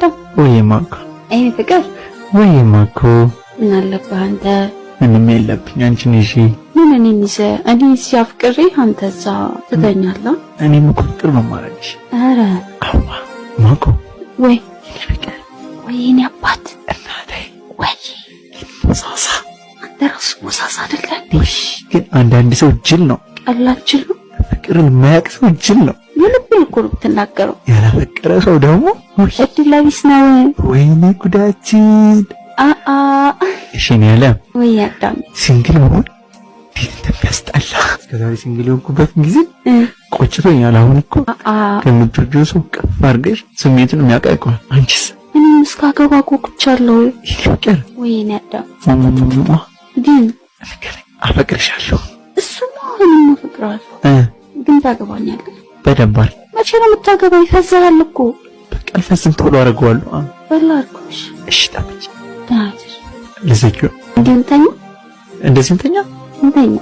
አዳም ወይ ማኮ አይኔ ፍቅር ወይ ማኮ ምን አለብህ አንተ? ምንም የለብኝ አንቺን እሺ ምን እኔ ሲያፍቅሬ አንተ እዛ ትተኛለህ? እኔም እኮ ፍቅር ነው ማረግሽ። ኧረ አዋ ማኮ ወይ ፍቅር ወይ እኔ አባት እናቴ ወይ ሙሳሳ አንተ ራሱ ሙሳሳ አይደለም ወይ ግን አንዳንድ ሰው ጅል ነው። ቀላችል ነው። ፍቅርን የማያውቅ ሰው ጅል ነው። የልብህን እኮ ነው የምትናገረው። ያላፈቀረ ሰው ደግሞ እድል ቢስ ነው። ወይኔ ጉዳችን እሺ ነው ያለ ወይ አዳም ሲንግል መሆን እንዴት እንደሚያስጠላ እስከዛሬ ሲንግል የሆንኩበት ጊዜ ቆጭቶኛል። አሁን እኮ ከምትወጂው ሰው ቀፍ አድርገሽ ስሜቱን የሚያውቃው አንቺስ? እኔም እስካገባ ጓጉቻለሁ። ፍቅር ወይኔ አዳም ግን አፈቅርሻለሁ። እሱማ እኔም አፈቅራለሁ። ግን ታገባኛለህ? በደንብ መቼ ነው የምታገባው? ይፈዛሃል እኮ። በቃ አልፈዝም፣ ቶሎ አደርገዋለሁ። በላልኩሽ። እሺ ታመጭ ታዲያ ለዘኪው እንደንተኛ እንደዚህ እንተኛ እንተኛ